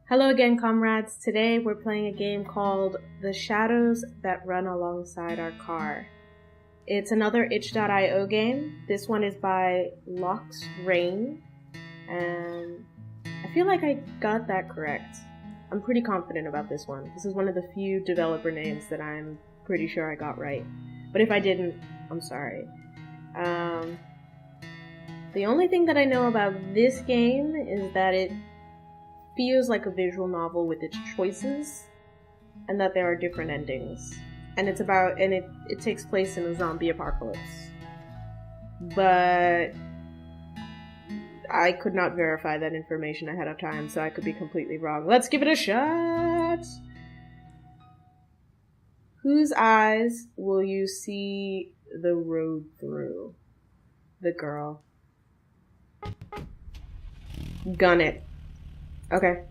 Hello again, comrades. Today we're playing a game called The Shadows That Run Alongside Our Car. It's another itch.io game. This one is by Lox Rain, and I feel like I got that correct. I'm pretty confident about this one. This is one of the few developer names that I'm pretty sure I got right. But if I didn't, I'm sorry. The only thing that I know about this game is that it feels like a visual novel with its choices, and that there are different endings. And it takes place in a zombie apocalypse. But I could not verify that information ahead of time, so I could be completely wrong. Let's give it a shot! Whose eyes will you see the road through? The girl. Gun it. Okay.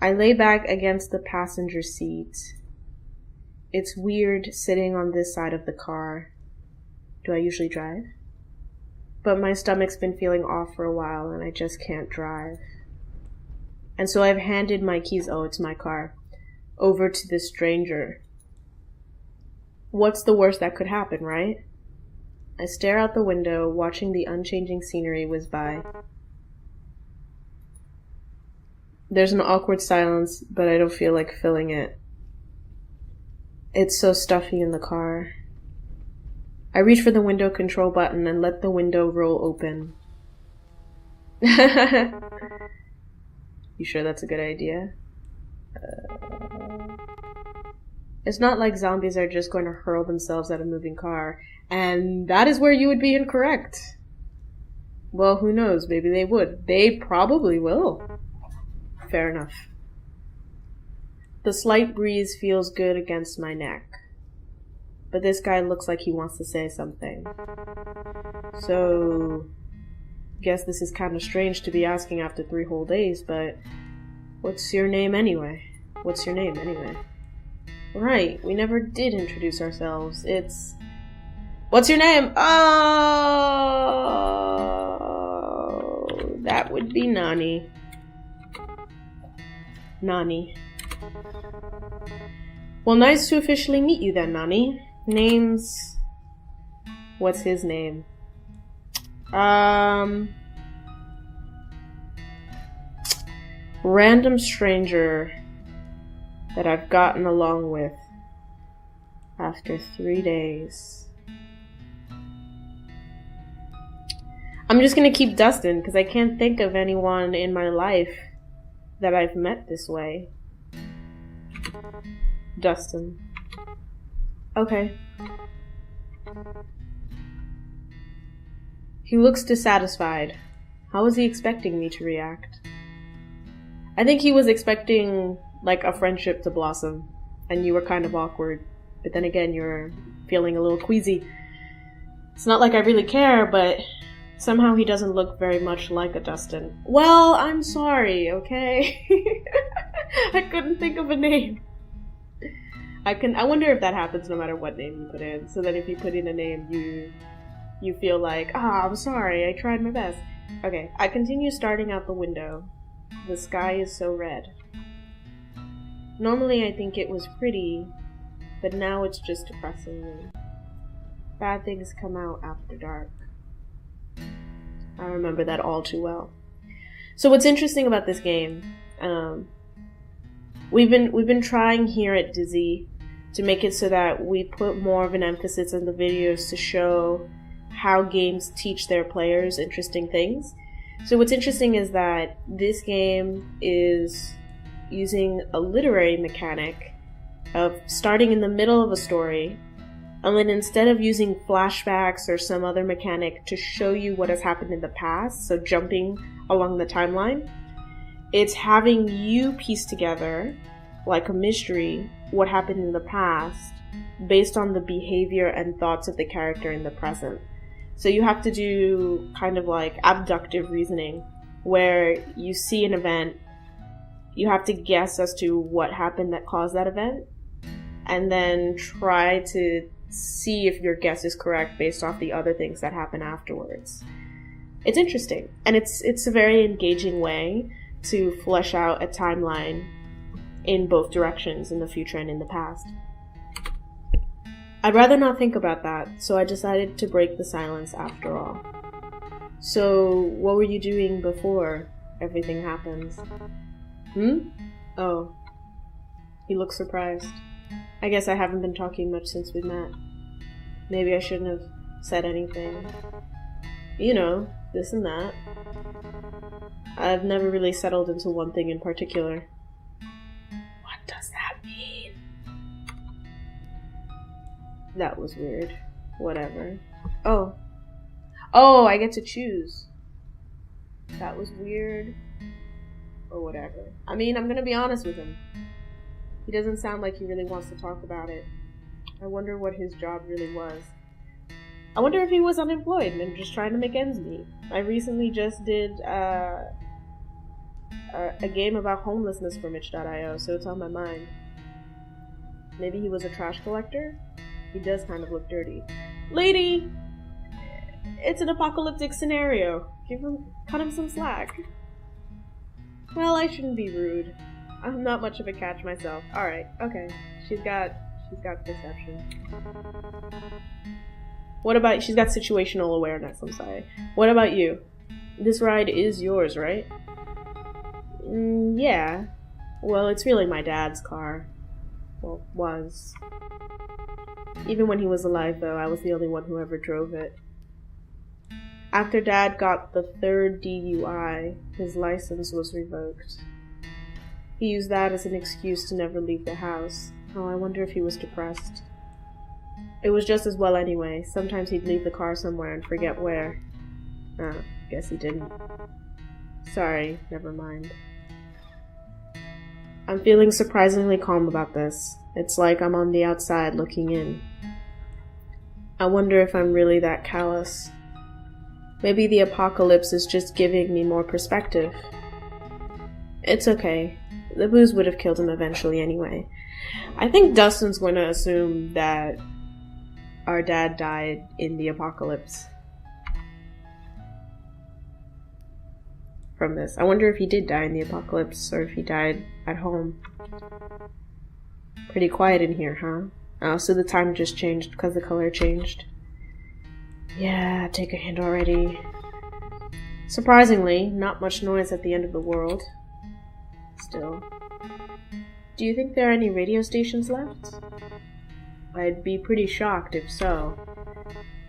I lay back against the passenger seat. It's weird sitting on this side of the car. Do I usually drive? But my stomach's been feeling off for a while and I just can't drive. And so I've handed my keys, it's my car, over to this stranger. What's the worst that could happen, right? I stare out the window, watching the unchanging scenery whiz by. There's an awkward silence, but I don't feel like filling it. It's so stuffy in the car. I reach for the window control button and let the window roll open. You sure that's a good idea? It's not like zombies are just going to hurl themselves at a moving car, and that is where you would be incorrect. Well, who knows? Maybe they would. They probably will. Fair enough. The slight breeze feels good against my neck. But this guy looks like he wants to say something. So, guess this is kind of strange to be asking after 3 whole days, but what's your name anyway? What's your name anyway? Right, we never did introduce ourselves. It's... What's your name? Oh, that would be Nani. Nani. Well, nice to officially meet you then, Nani. Name's... What's his name? Random stranger that I've gotten along with after 3 days. I'm just gonna keep Dustin, because I can't think of anyone in my life that I've met this way. Dustin. Okay. He looks dissatisfied. How was he expecting me to react? I think he was expecting, like, a friendship to blossom, and you were kind of awkward, but then again, you're feeling a little queasy. It's not like I really care, but somehow he doesn't look very much like a Dustin. Well, I'm sorry, okay? I couldn't think of a name. I wonder if that happens no matter what name you put in, so that if you put in a name, you feel like, I'm sorry, I tried my best. Okay, I continue starting out the window. The sky is so red. Normally I think it was pretty, but now it's just depressing. Bad things come out after dark. I remember that all too well. So what's interesting about this game, we've been trying here at Dizzi to make it so that we put more of an emphasis in the videos to show how games teach their players interesting things. So what's interesting is that this game is using a literary mechanic of starting in the middle of a story, and then instead of using flashbacks or some other mechanic to show you what has happened in the past, so jumping along the timeline, it's having you piece together, like a mystery, what happened in the past based on the behavior and thoughts of the character in the present. So you have to do kind of like abductive reasoning, where you see an event, you have to guess as to what happened that caused that event, and then try to see if your guess is correct based off the other things that happen afterwards. It's interesting, and it's a very engaging way to flesh out a timeline in both directions, in the future and in the past. I'd rather not think about that, so I decided to break the silence after all. So, what were you doing before everything happens? Oh. He looks surprised. I guess I haven't been talking much since we met. Maybe I shouldn't have said anything. You know, this and that. I've never really settled into one thing in particular. What does that mean? That was weird. Whatever. Oh, I get to choose. That was weird. Or whatever. I mean, I'm gonna be honest with him. He doesn't sound like he really wants to talk about it. I wonder what his job really was. I wonder if he was unemployed and just trying to make ends meet. I recently just did a game about homelessness for Mitch.io, so it's on my mind. Maybe he was a trash collector? He does kind of look dirty. Lady! It's an apocalyptic scenario. Cut him some slack. Well, I shouldn't be rude. I'm not much of a catch myself. Alright, okay. She's got perception. What about, she's got situational awareness, I'm sorry. What about you? This ride is yours, right? Yeah. Well, it's really my dad's car. Well, was. Even when he was alive, though, I was the only one who ever drove it. After Dad got the 3rd DUI, his license was revoked. He used that as an excuse to never leave the house. Oh, I wonder if he was depressed. It was just as well anyway. Sometimes he'd leave the car somewhere and forget where. Oh, guess he didn't. Sorry, never mind. I'm feeling surprisingly calm about this. It's like I'm on the outside looking in. I wonder if I'm really that callous. Maybe the apocalypse is just giving me more perspective. It's okay. The booze would have killed him eventually anyway. I think Dustin's going to assume that our dad died in the apocalypse. From this. I wonder if he did die in the apocalypse, or if he died at home. Pretty quiet in here, huh? Oh, so the time just changed because the color changed. Yeah, take a hint already. Surprisingly, not much noise at the end of the world. Still. Do you think there are any radio stations left? I'd be pretty shocked if so.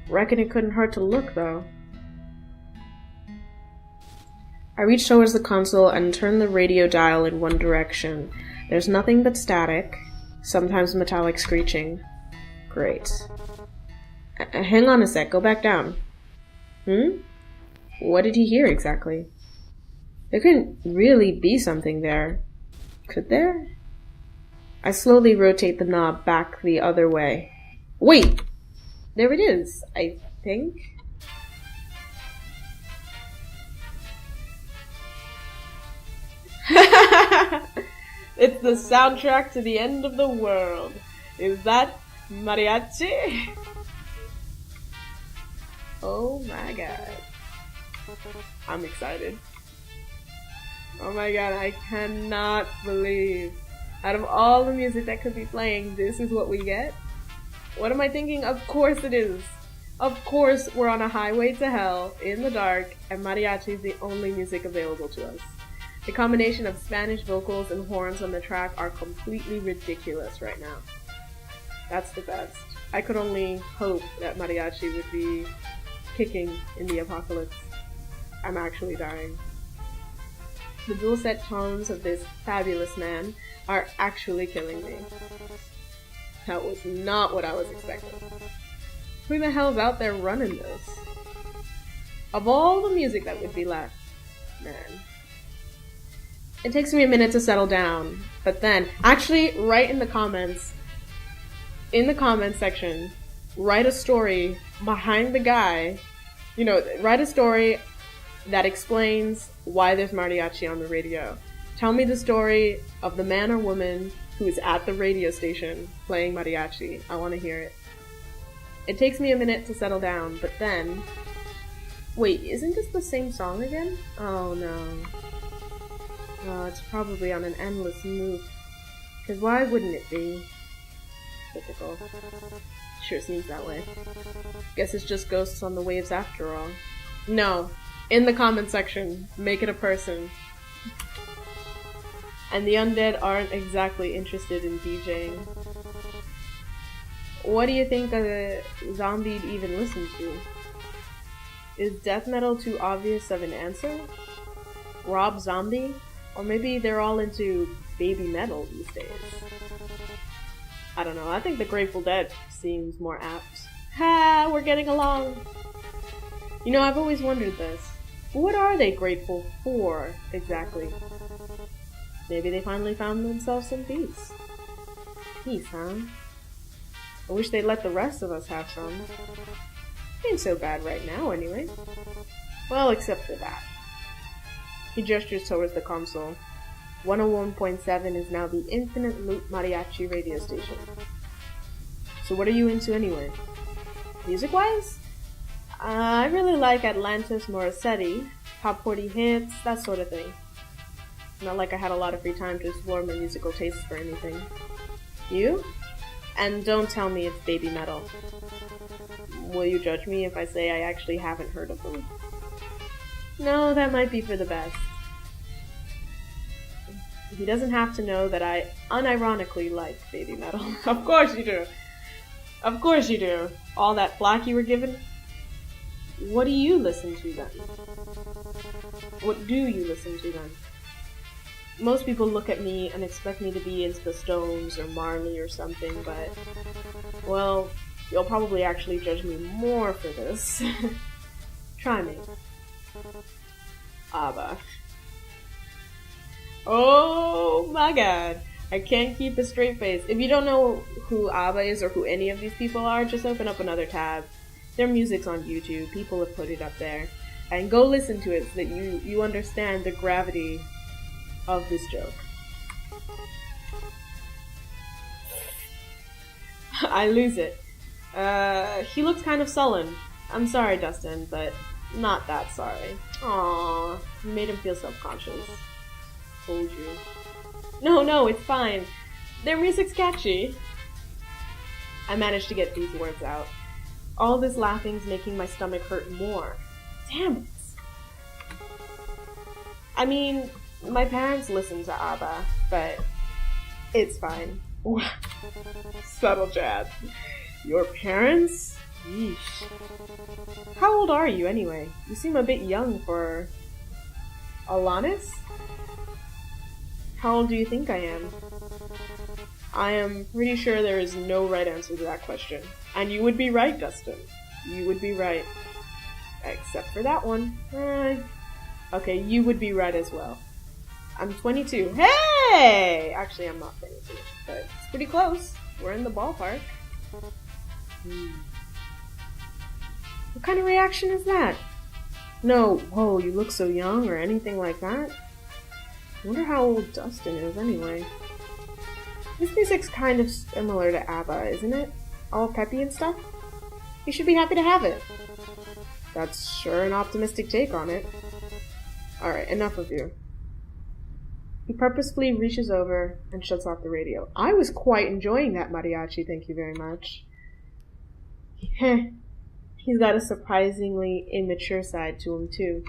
Reckon it couldn't hurt to look, though. I reached towards the console and turned the radio dial in one direction. There's nothing but static, sometimes metallic screeching. Great. Hang on a sec, go back down. What did he hear exactly? There couldn't really be something there. Could there? I slowly rotate the knob back the other way. Wait! There it is, I think. It's the soundtrack to the end of the world. Is that Mariachi? Oh my god. I'm excited. Oh my god, I cannot believe. Out of all the music that could be playing, this is what we get? What am I thinking? Of course it is. Of course we're on a highway to hell, in the dark, and mariachi is the only music available to us. The combination of Spanish vocals and horns on the track are completely ridiculous right now. That's the best. I could only hope that mariachi would be kicking in the apocalypse. I'm actually dying. The dual set tones of this fabulous man are actually killing me. That was not what I was expecting. Who the hell's out there running this? Of all the music that would be left, man. It takes me a minute to settle down, but then, actually, write in the comments section, write a story behind the guy, write a story that explains why there's mariachi on the radio. Tell me the story of the man or woman who is at the radio station playing mariachi. I want to hear it. It takes me a minute to settle down, but then... Wait, isn't this the same song again? Oh no. Oh, it's probably on an endless loop. Because why wouldn't it be? Typical. Sure seems that way. Guess it's just ghosts on the waves after all. No. In the comment section, make it a person. And the undead aren't exactly interested in DJing. What do you think a zombie'd even listen to? Is death metal too obvious of an answer? Rob Zombie? Or maybe they're all into baby metal these days. I don't know, I think the Grateful Dead seems more apt. Ha! We're getting along! You know, I've always wondered this. What are they grateful for, exactly? Maybe they finally found themselves some peace. Peace, huh? I wish they'd let the rest of us have some. Ain't so bad right now, anyway. Well, except for that. He gestures towards the console. 101.7 is now the Infinite Loop Mariachi radio station. So what are you into anyway? Music-wise? I really like Atlantis Morissetti, top 40 hits, that sort of thing. Not like I had a lot of free time to explore my musical tastes for anything. You? And don't tell me it's baby metal. Will you judge me if I say I actually haven't heard of them? No, that might be for the best. He doesn't have to know that I unironically like baby metal. Of course you do. Of course you do. All that flack you were given? What do you listen to then? What do you listen to then? Most people look at me and expect me to be into the Stones or Marley or something, but, well, you'll probably actually judge me more for this. Try me. ABBA. Oh my god. I can't keep a straight face. If you don't know who ABBA is or who any of these people are, just open up another tab. Their music's on YouTube. People have put it up there. And go listen to it so that you understand the gravity of this joke. I lose it. He looks kind of sullen. I'm sorry, Dustin, but not that sorry. Aww, you made him feel self-conscious. Told you. No, it's fine. Their music's catchy. I managed to get these words out. All this laughing's making my stomach hurt more. Damn it. I mean, my parents listen to ABBA, but it's fine. Subtle jab. Your parents? Yeesh. How old are you, anyway? You seem a bit young for... Alanis? How old do you think I am? I am pretty sure there is no right answer to that question. And you would be right, Dustin. You would be right. Except for that one. Okay, you would be right as well. I'm 22. Hey! Actually, I'm not 22, but it's pretty close. We're in the ballpark. What kind of reaction is that? No, whoa, you look so young or anything like that. I wonder how old Dustin is anyway. This music's kind of similar to ABBA, isn't it? All peppy and stuff? You should be happy to have it. That's sure an optimistic take on it. Alright, enough of you. He purposefully reaches over and shuts off the radio. I was quite enjoying that mariachi, thank you very much. Heh. He's got a surprisingly immature side to him, too.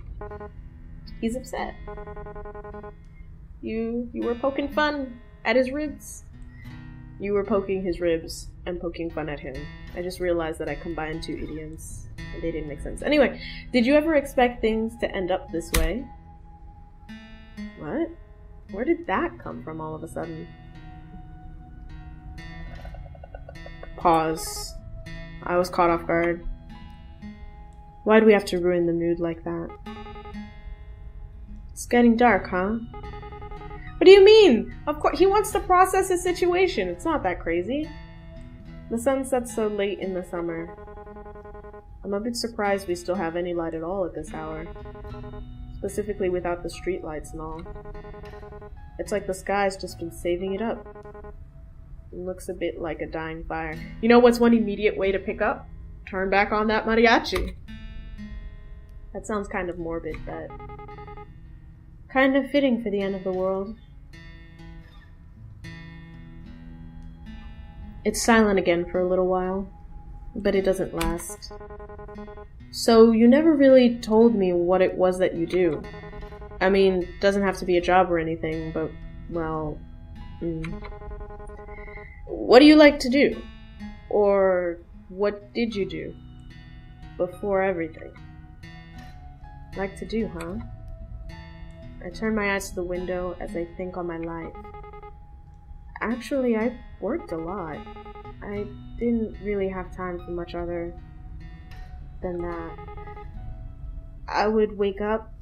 He's upset. You were poking fun at his ribs. You were poking his ribs and poking fun at him. I just realized that I combined two idioms, and they didn't make sense. Anyway, did you ever expect things to end up this way? What? Where did that come from all of a sudden? Pause. I was caught off guard. Why do we have to ruin the mood like that? It's getting dark, huh? What do you mean? Of course, he wants to process his situation. It's not that crazy. The sun sets so late in the summer. I'm a bit surprised we still have any light at all at this hour. Specifically without the street lights and all. It's like the sky's just been saving it up. It looks a bit like a dying fire. You know what's one immediate way to pick up? Turn back on that mariachi. That sounds kind of morbid, but Kind of fitting for the end of the world. It's silent again for a little while, but it doesn't last. So you never really told me what it was that you do. I mean, doesn't have to be a job or anything, but, well... What do you like to do? Or what did you do? Before everything. Like to do, huh? I turn my eyes to the window as I think on my life. Actually, I worked a lot. I didn't really have time for much other than that. I would wake up,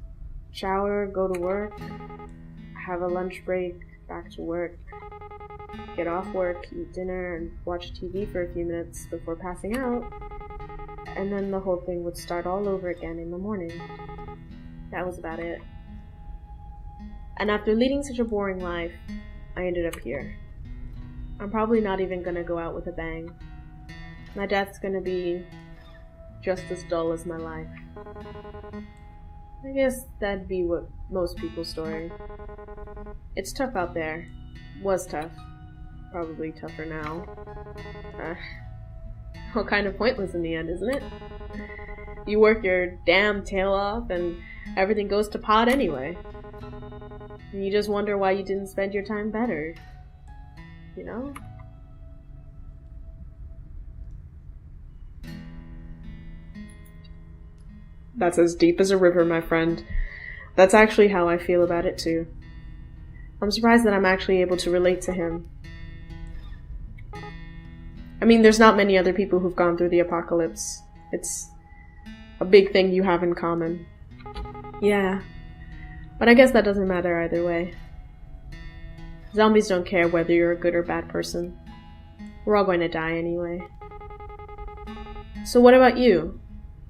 shower, go to work, have a lunch break, back to work, get off work, eat dinner, and watch TV for a few minutes before passing out, and then the whole thing would start all over again in the morning. That was about it. And after leading such a boring life, I ended up here. I'm probably not even gonna go out with a bang. My death's gonna be just as dull as my life. I guess that'd be what most people's story. It's tough out there. Was tough. Probably tougher now. All kind of pointless in the end, isn't it? You work your damn tail off and everything goes to pot anyway. And you just wonder why you didn't spend your time better. You know? That's as deep as a river, my friend. That's actually how I feel about it too. I'm surprised that I'm actually able to relate to him. I mean, there's not many other people who've gone through the apocalypse. It's a big thing you have in common. Yeah. But I guess that doesn't matter either way. Zombies don't care whether you're a good or bad person. We're all going to die anyway. So what about you?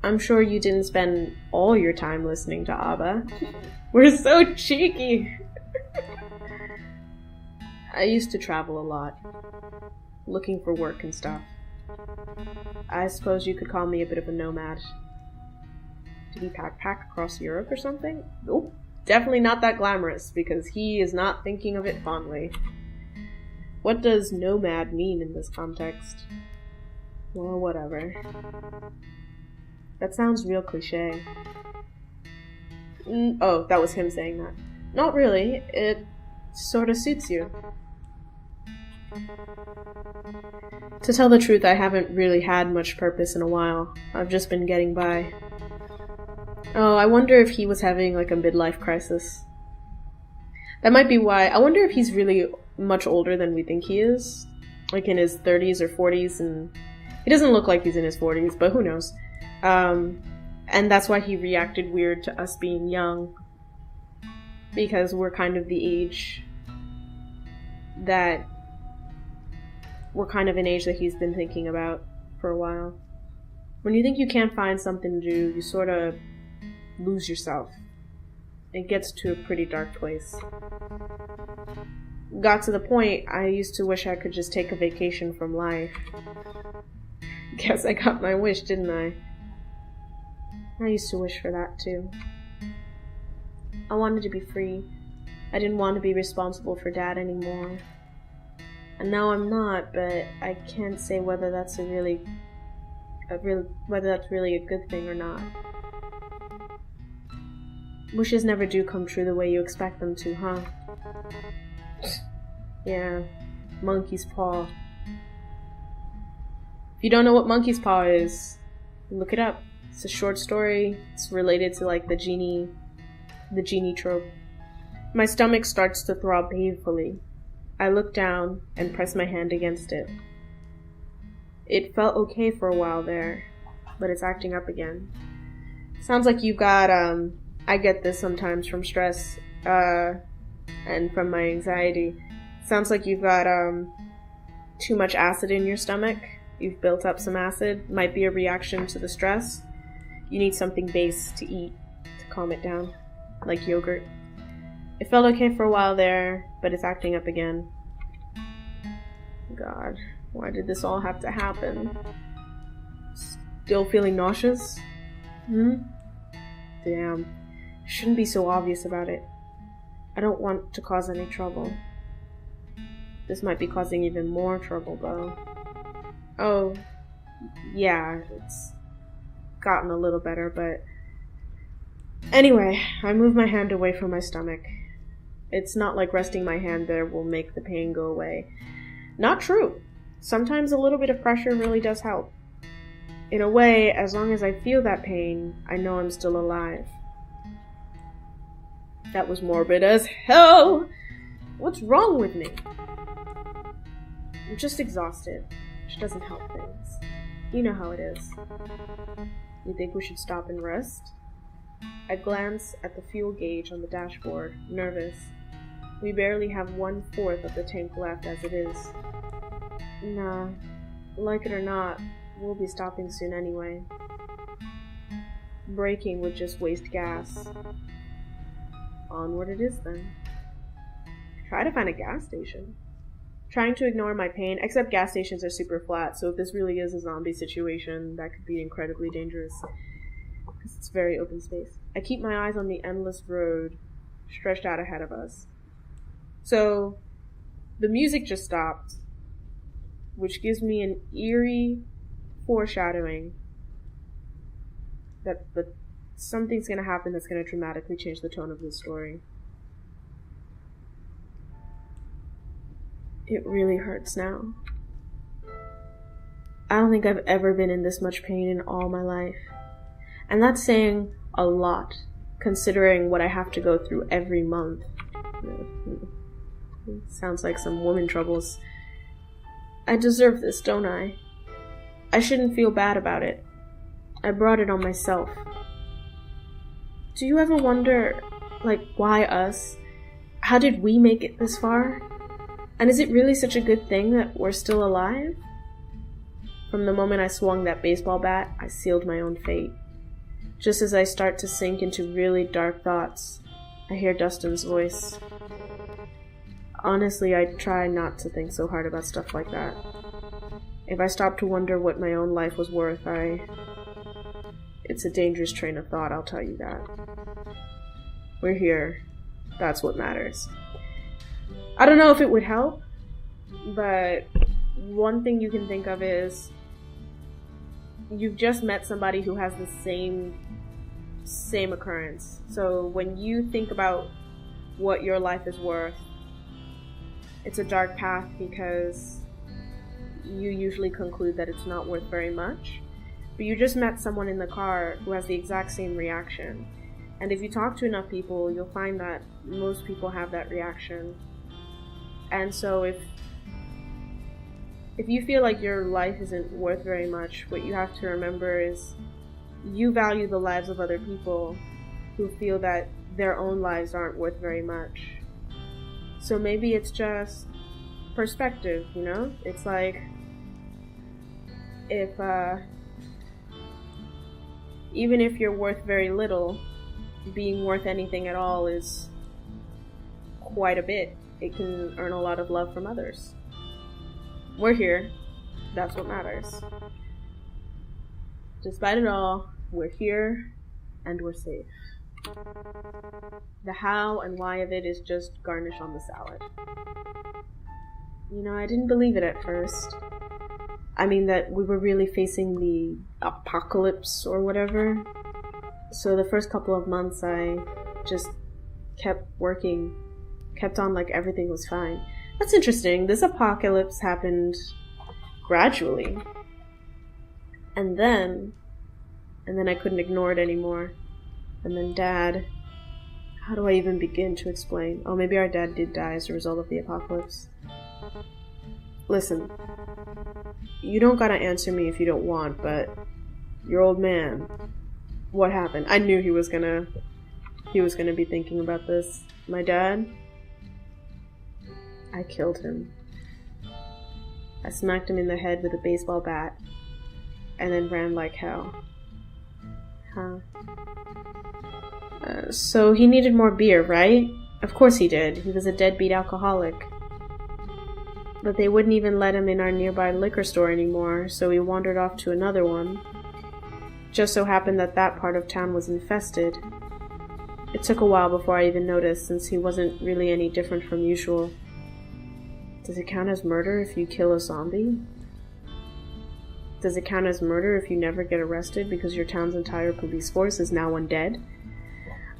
I'm sure you didn't spend all your time listening to ABBA. We're so cheeky! I used to travel a lot, looking for work and stuff. I suppose you could call me a bit of a nomad. Did he backpack across Europe or something? Nope. Definitely not that glamorous, because he is not thinking of it fondly. What does nomad mean in this context? Well, whatever. That sounds real cliche. Oh, that was him saying that. Not really. It sort of suits you. To tell the truth, I haven't really had much purpose in a while. I've just been getting by. Oh, I wonder if he was having like a midlife crisis. That might be why. I wonder if he's really much older than we think he is. Like in his 30s or 40s, and he doesn't look like he's in his 40s, but who knows. And that's why he reacted weird to us being young. Because we're kind of the age that... We're kind of an age that he's been thinking about for a while. When you think you can't find something to do, you sort of lose yourself. It gets to a pretty dark place. Got to the point I used to wish I could just take a vacation from life. Guess I got my wish, didn't I? I used to wish for that too. I wanted to be free. I didn't want to be responsible for Dad anymore. And now I'm not, but I can't say whether that's really a good thing or not. Wishes never do come true the way you expect them to, huh? Yeah, monkey's paw. If you don't know what monkey's paw is, look it up. It's a short story. It's related to like the genie trope. My stomach starts to throb painfully. I look down and press my hand against it. It felt okay for a while there, but it's acting up again. Sounds like you've got, I get this sometimes from stress, and from my anxiety. Sounds like you've got, too much acid in your stomach. You've built up some acid. Might be a reaction to the stress. You need something base to eat to calm it down, like yogurt. It felt okay for a while there, but it's acting up again. God, why did this all have to happen? Still feeling nauseous? Damn. Shouldn't be so obvious about it. I don't want to cause any trouble. This might be causing even more trouble, though. Oh, yeah, it's gotten a little better, but... Anyway, I move my hand away from my stomach. It's not like resting my hand there will make the pain go away. Not true. Sometimes a little bit of pressure really does help. In a way, as long as I feel that pain, I know I'm still alive. That was morbid as hell! What's wrong with me? I'm just exhausted, which doesn't help things. You know how it is. You think we should stop and rest? I glance at the fuel gauge on the dashboard, nervous. We barely have 1/4 of the tank left as it is. Nah, like it or not, we'll be stopping soon anyway. Braking would just waste gas. Onward it is then. Try to find a gas station. Trying to ignore my pain, except gas stations are super flat, so if this really is a zombie situation, that could be incredibly dangerous. Because it's very open space. I keep my eyes on the endless road stretched out ahead of us. So, the music just stopped, which gives me an eerie foreshadowing that something's going to happen that's going to dramatically change the tone of this story. It really hurts now. I don't think I've ever been in this much pain in all my life. And that's saying a lot, considering what I have to go through every month. Sounds like some woman troubles. I deserve this, don't I? I shouldn't feel bad about it. I brought it on myself. Do you ever wonder, why us? How did we make it this far? And is it really such a good thing that we're still alive? From the moment I swung that baseball bat, I sealed my own fate. Just as I start to sink into really dark thoughts, I hear Dustin's voice. Honestly, I try not to think so hard about stuff like that. If I stop to wonder what my own life was worth, it's a dangerous train of thought, I'll tell you that. We're here. That's what matters. I don't know if it would help, but one thing you can think of is you've just met somebody who has the same occurrence. So when you think about what your life is worth, it's a dark path because you usually conclude that it's not worth very much. But you just met someone in the car who has the exact same reaction. And if you talk to enough people, you'll find that most people have that reaction. And so if you feel like your life isn't worth very much, what you have to remember is you value the lives of other people who feel that their own lives aren't worth very much. So maybe it's just perspective, you know? It's like even if you're worth very little, being worth anything at all is quite a bit. It can earn a lot of love from others. We're here. That's what matters. Despite it all, we're here and we're safe. The how and why of it is just garnish on the salad. You know, I didn't believe it at first. I mean, that we were really facing the apocalypse or whatever. So the first couple of months I just kept working, kept on like everything was fine. That's interesting. This apocalypse happened gradually. And then I couldn't ignore it anymore. And then Dad, how do I even begin to explain? Oh, maybe our dad did die as a result of the apocalypse. Listen, you don't gotta answer me if you don't want, but your old man, what happened? I knew he was gonna be thinking about this. My dad, I killed him. I smacked him in the head with a baseball bat and then ran like hell. Huh. So he needed more beer, right? Of course he did. He was a deadbeat alcoholic. But they wouldn't even let him in our nearby liquor store anymore, so he wandered off to another one. Just so happened that part of town was infested. It took a while before I even noticed, since he wasn't really any different from usual. Does it count as murder if you kill a zombie? Does it count as murder if you never get arrested because your town's entire police force is now undead?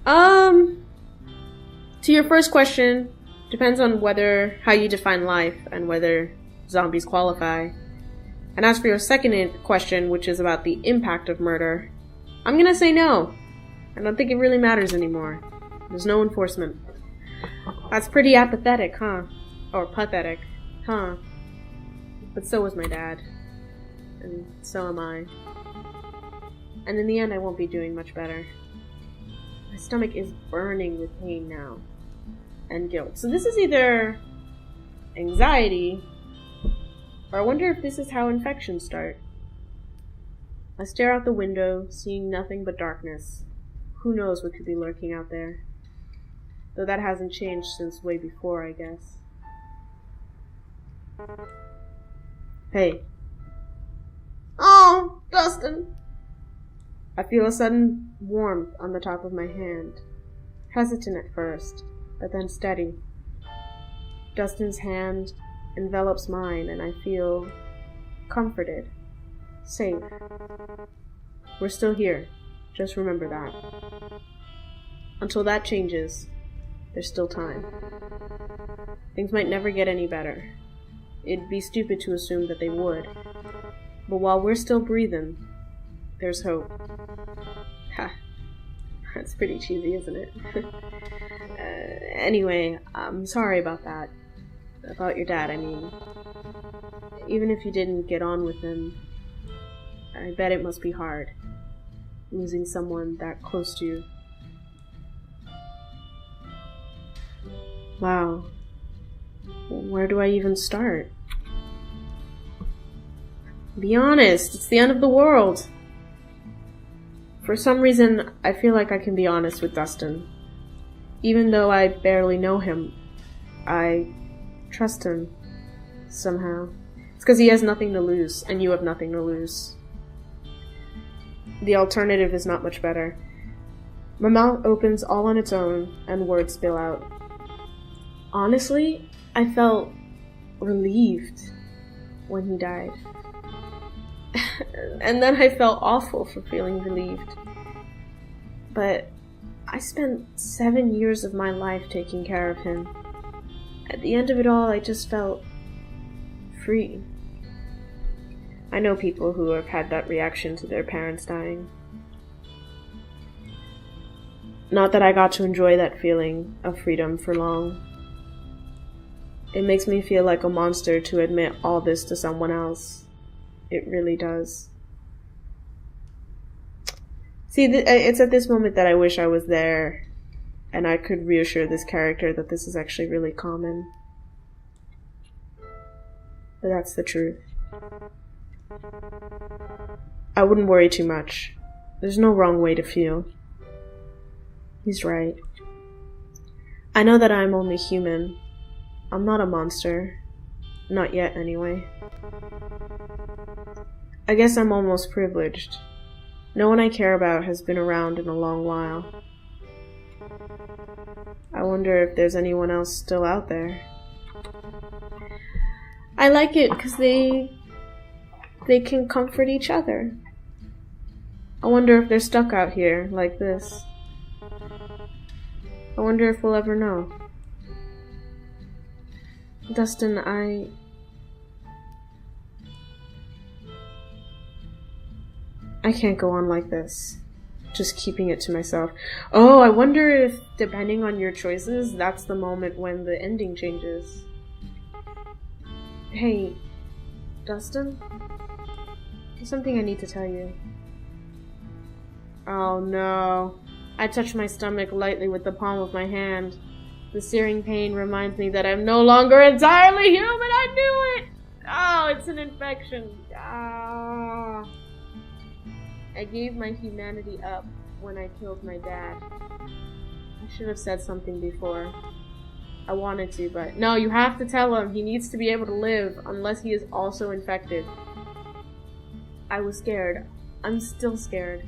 To your first question, depends on how you define life and whether zombies qualify. And as for your second question, which is about the impact of murder, I'm gonna say no. I don't think it really matters anymore. There's no enforcement. That's pretty apathetic, huh? Or pathetic, huh? But so was my dad. And so am I. And in the end, I won't be doing much better. My stomach is burning with pain now. And guilt. So this is either anxiety, or I wonder if this is how infections start. I stare out the window, seeing nothing but darkness. Who knows what could be lurking out there? Though that hasn't changed since way before, I guess. Hey. Oh, Dustin! I feel a sudden warmth on the top of my hand. Hesitant at first, but then steady. Dustin's hand envelops mine, and I feel comforted, safe. We're still here. Just remember that. Until that changes, there's still time. Things might never get any better. It'd be stupid to assume that they would. But while we're still breathing, there's hope. Ha. That's pretty cheesy, isn't it? Anyway, I'm sorry about that. About your dad, I mean. Even if you didn't get on with him, I bet it must be hard. Losing someone that close to you. Wow. Where do I even start? Be honest, it's the end of the world. For some reason, I feel like I can be honest with Dustin. Even though I barely know him, I trust him somehow. It's because he has nothing to lose, and you have nothing to lose. The alternative is not much better. My mouth opens all on its own, and words spill out. Honestly, I felt relieved when he died. And then I felt awful for feeling relieved. But I spent 7 years of my life taking care of him. At the end of it all, I just felt free. I know people who have had that reaction to their parents dying. Not that I got to enjoy that feeling of freedom for long. It makes me feel like a monster to admit all this to someone else. It really does. See, it's at this moment that I wish I was there and I could reassure this character that this is actually really common. But that's the truth. I wouldn't worry too much. There's no wrong way to feel. He's right. I know that I'm only human. I'm not a monster. Not yet, anyway. I guess I'm almost privileged. No one I care about has been around in a long while. I wonder if there's anyone else still out there. I like it because they can comfort each other. I wonder if they're stuck out here like this. I wonder if we'll ever know. Dustin, I can't go on like this. Just keeping it to myself. Oh, I wonder if, depending on your choices, that's the moment when the ending changes. Hey, Dustin? There's something I need to tell you. Oh no. I touch my stomach lightly with the palm of my hand. The searing pain reminds me that I'm no longer entirely human. I knew it! Oh, it's an infection. Ah. I gave my humanity up when I killed my dad. I should have said something before. I wanted to, but no, you have to tell him. He needs to be able to live unless he is also infected. I was scared. I'm still scared.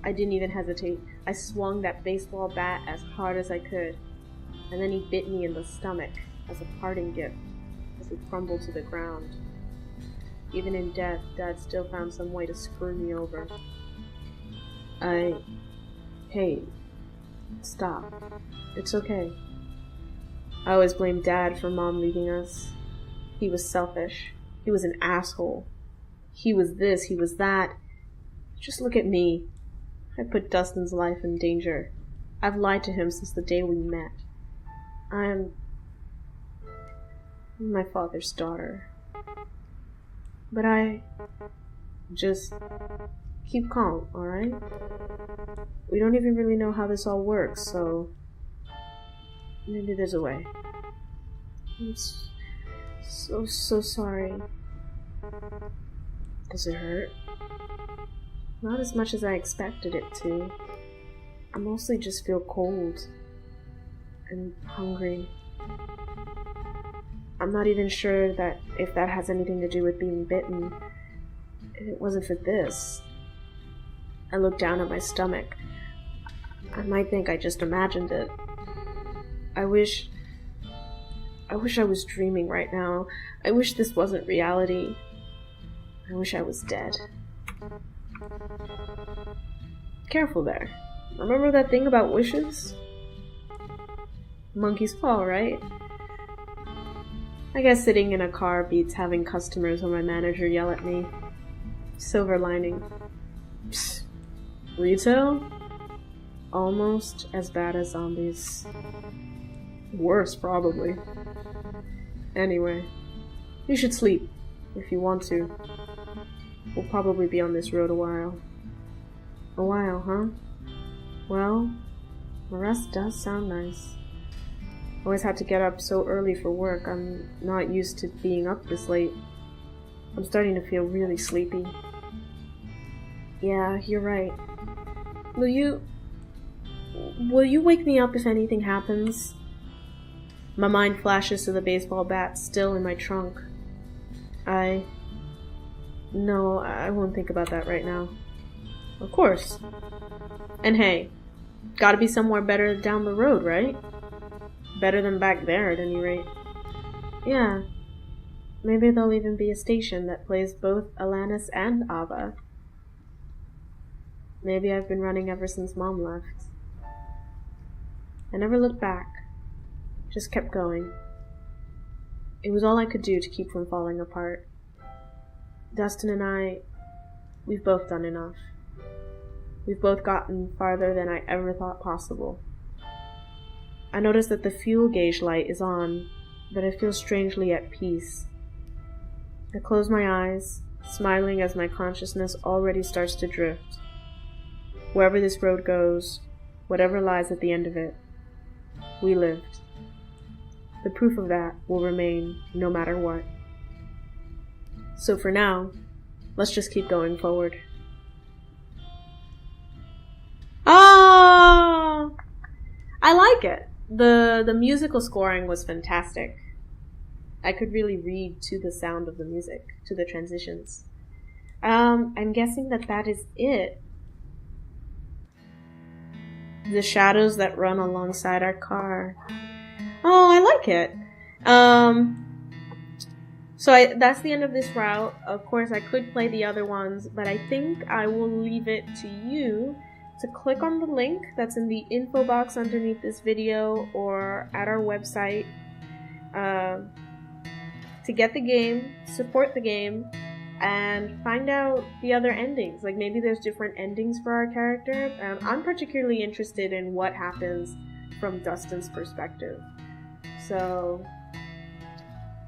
I didn't even hesitate. I swung that baseball bat as hard as I could, and then he bit me in the stomach as a parting gift as he crumbled to the ground. Even in death, Dad still found some way to screw me over. Hey, stop. It's okay. I always blamed Dad for Mom leaving us. He was selfish. He was an asshole. He was this, he was that. Just look at me. I put Dustin's life in danger. I've lied to him since the day we met. I'm my father's daughter. But I just keep calm, alright? We don't even really know how this all works, so maybe there's a way. I'm so sorry. Does it hurt? Not as much as I expected it to. I mostly just feel cold and hungry. I'm not even sure that if that has anything to do with being bitten. If it wasn't for this. I look down at my stomach. I might think I just imagined it. I wish I was dreaming right now. I wish this wasn't reality. I wish I was dead. Careful there. Remember that thing about wishes? Monkey's paw, right? I guess sitting in a car beats having customers or my manager yell at me. Silver lining. Psst. Retail? Almost as bad as zombies. Worse, probably. Anyway, you should sleep, if you want to. We'll probably be on this road a while. A while, huh? Well, the rest does sound nice. Always had to get up so early for work. I'm not used to being up this late. I'm starting to feel really sleepy. Yeah, you're right. Will you wake me up if anything happens? My mind flashes to the baseball bat still in my trunk. No, I won't think about that right now. Of course. And hey, gotta be somewhere better down the road, right? Better than back there, at any rate. Yeah. Maybe there'll even be a station that plays both Alanis and Ava. Maybe I've been running ever since Mom left. I never looked back. Just kept going. It was all I could do to keep from falling apart. Dustin and we've both done enough. We've both gotten farther than I ever thought possible. I notice that the fuel gauge light is on, but I feel strangely at peace. I close my eyes, smiling as my consciousness already starts to drift. Wherever this road goes, whatever lies at the end of it, we lived. The proof of that will remain no matter what. So for now, let's just keep going forward. Oh! I like it. The musical scoring was fantastic. I could really read to the sound of the music, to the transitions. I'm guessing that is it. The shadows that run alongside our car. Oh, I like it. So that's the end of this route. Of course, I could play the other ones, but I think I will leave it to you to click on the link that's in the info box underneath this video or at our website to get the game, support the game, and find out the other endings. Like maybe there's different endings for our character. I'm particularly interested in what happens from Dustin's perspective. So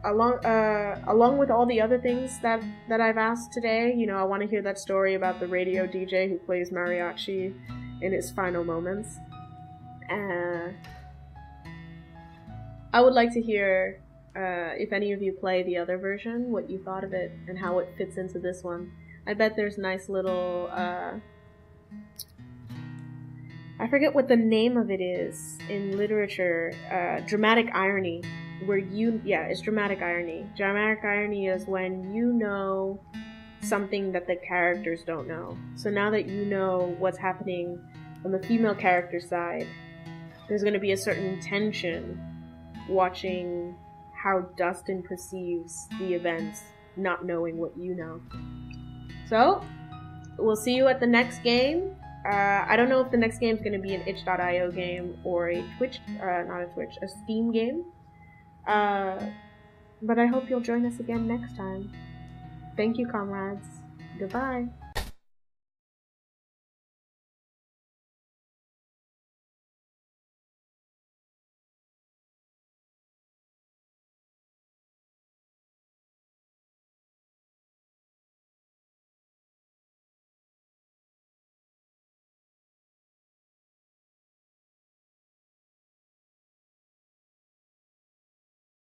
along with all the other things that I've asked today, you know, I want to hear that story about the radio DJ who plays Mariachi in his final moments. I would like to hear if any of you play the other version, what you thought of it and how it fits into this one. I bet there's nice little I forget what the name of it is in literature. Dramatic irony. It's dramatic irony. Dramatic irony is when you know something that the characters don't know. So now that you know what's happening on the female character side, there's going to be a certain tension watching how Dustin perceives the events, not knowing what you know. So, we'll see you at the next game. I don't know if the next game is going to be an itch.io game or a a Steam game. But I hope you'll join us again next time. Thank you, comrades. Goodbye.